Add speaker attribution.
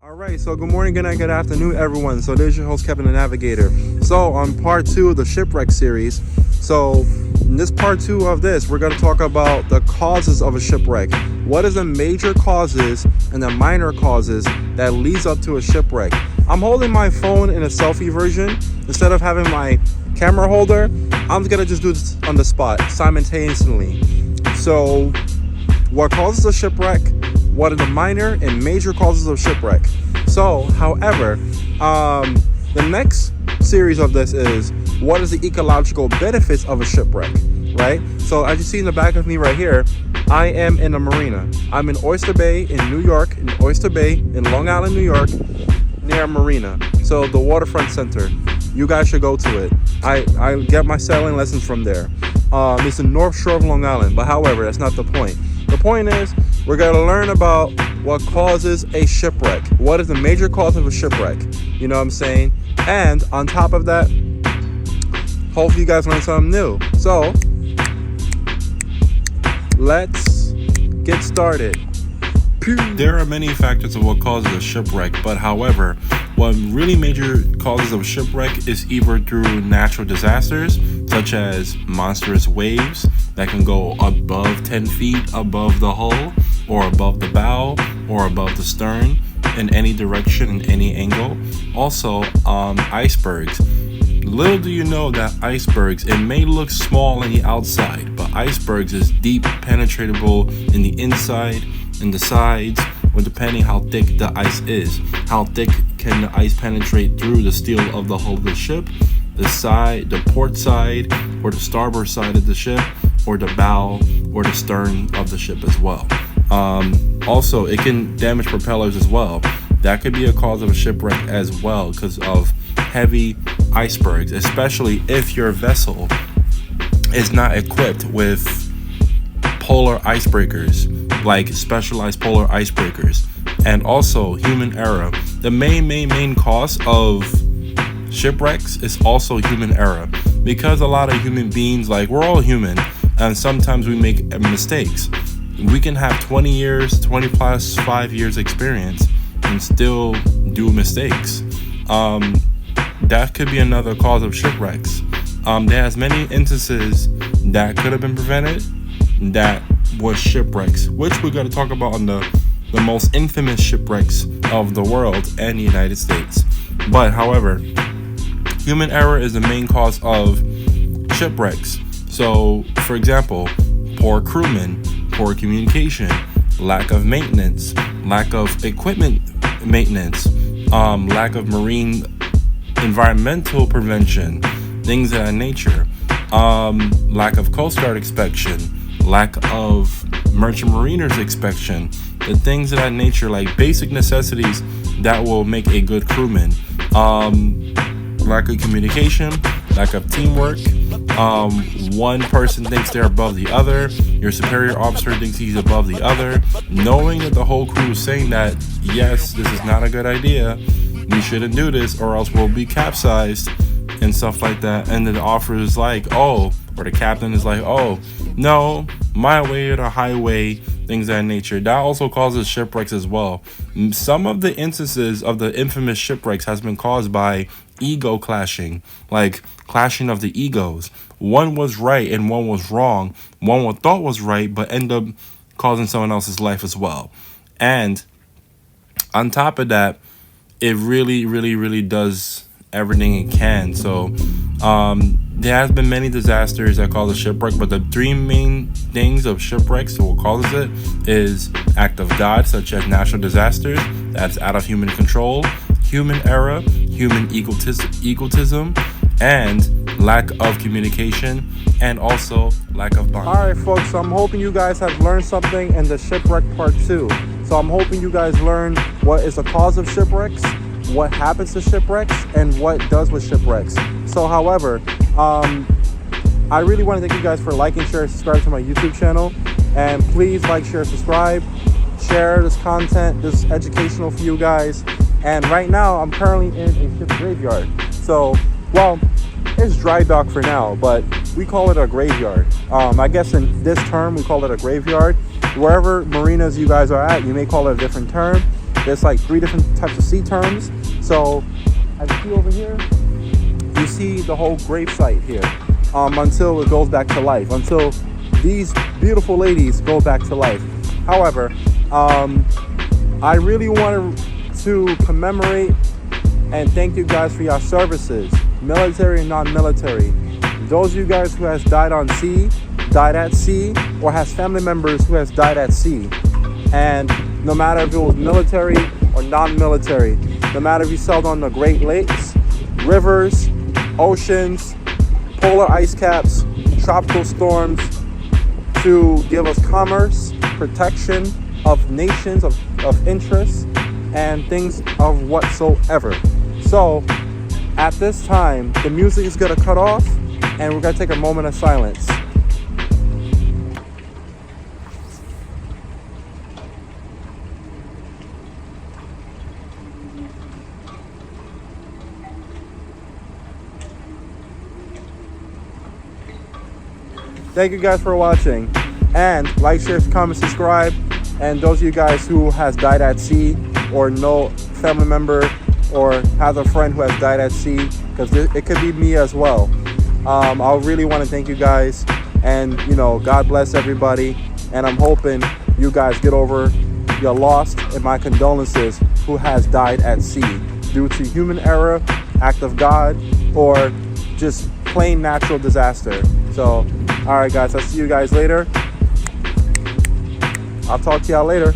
Speaker 1: All right, so good morning, good night, good afternoon, everyone. So this is your host, Kevin the Navigator. So on part 2 of the Shipwreck series, so in this part 2 of this, we're going to talk about the causes of a shipwreck. What is the major causes and the minor causes that leads up to a shipwreck? I'm holding my phone in a selfie version. Instead of having my camera holder, I'm going to just do this on the spot simultaneously. So what causes a shipwreck? What are the minor and major causes of shipwreck? So, however, the next series of this is what is the ecological benefits of a shipwreck, right? So, as you see in the back of me right here, I am in a marina. I'm in Oyster Bay in New York, in Oyster Bay in Long Island, New York, near a marina. So, the waterfront center. You guys should go to it. I get my sailing lessons from there. It's the North Shore of Long Island, but however, that's not the point. The point is, we're going to learn about what causes a shipwreck. What is the major cause of a shipwreck? You know what I'm saying? And on top of that, hopefully you guys learn something new. So, let's get started.
Speaker 2: There are many factors of what causes a shipwreck, but however, what really major causes of shipwreck is either through natural disasters, such as monstrous waves that can go above 10 feet above the hull, or above the bow, or above the stern, in any direction, in any angle. Also, icebergs. Little do you know that icebergs, it may look small on the outside, but icebergs is deep, penetratable in the inside, in the sides, or depending how thick the ice is. How thick can the ice penetrate through the steel of the hull of the ship, the side, the port side, or the starboard side of the ship, or the bow, or the stern of the ship as well. Also, it can damage propellers as well. That could be a cause of a shipwreck as well because of heavy icebergs, especially if your vessel is not equipped with polar icebreakers, like specialized polar icebreakers. And also human error. The main cause of shipwrecks is also human error, because a lot of human beings, like, we're all human, and sometimes we make mistakes. We can have 20 years, 20 plus 5 years experience and still do mistakes. That could be another cause of shipwrecks. There's many instances that could have been prevented that was shipwrecks, which we're going to talk about on the most infamous shipwrecks of the world and the United States. But however, human error is the main cause of shipwrecks. So, for example, poor crewmen, poor communication, lack of maintenance, lack of equipment maintenance, lack of marine environmental prevention, things of that nature, lack of Coast Guard inspection, lack of merchant mariners inspection, the things of that nature, like basic necessities that will make a good crewman. Lack of communication, lack of teamwork. One person thinks they're above the other. Your superior officer thinks he's above the other, knowing that the whole crew is saying that, yes, this is not a good idea, we shouldn't do this or else we'll be capsized and stuff like that. And then the officer is like, oh, or the captain is like, oh, no, my way or the highway, things of that nature. That also causes shipwrecks as well. Some of the instances of the infamous shipwrecks has been caused by ego clashing, like clashing of the egos. One was right and one was wrong. One thought was right but ended up causing someone else's life as well. And on top of that, it really does everything it can. So there has been many disasters that cause a shipwreck, but the three main things of shipwrecks, what causes it, is act of God, such as natural disasters that's out of human control, human error, human egotism, and lack of communication, and also lack of bond.
Speaker 1: All right, folks, so I'm hoping you guys have learned something in the shipwreck part 2. So I'm hoping you guys learn what is the cause of shipwrecks, what happens to shipwrecks, and what does with shipwrecks. So, however, I really want to thank you guys for liking, share, and subscribe to my YouTube channel. And please like, share, subscribe, share this content. This is educational for you guys. And right now, I'm currently in a ship graveyard. So, well, it's dry dock for now, but we call it a graveyard. I guess in this term, we call it a graveyard. Wherever marinas you guys are at, you may call it a different term. there's like 3 different types of sea terms. So as you see over here, you see the whole grave site here, until it goes back to life, until these beautiful ladies go back to life. However, I really wanted to commemorate and thank you guys for your services, military and non-military. Those of you guys who has died on sea, died at sea, or has family members who has died at sea. And no matter if it was military or non-military, no matter if you sailed on the Great Lakes, rivers, oceans, polar ice caps, tropical storms, to give us commerce, protection of nations of interest, and things of whatsoever. So at this time, the music is gonna cut off and we're gonna take a moment of silence. Thank you guys for watching, and like, share, comment, subscribe. And those of you guys who has died at sea, or know family member, or has a friend who has died at sea, because it could be me as well. I really want to thank you guys, and God bless everybody. And I'm hoping you guys get over your loss, and my condolences who has died at sea due to human error, act of God, or just plain natural disaster. So, all right, guys, I'll see you guys later. I'll talk to y'all later.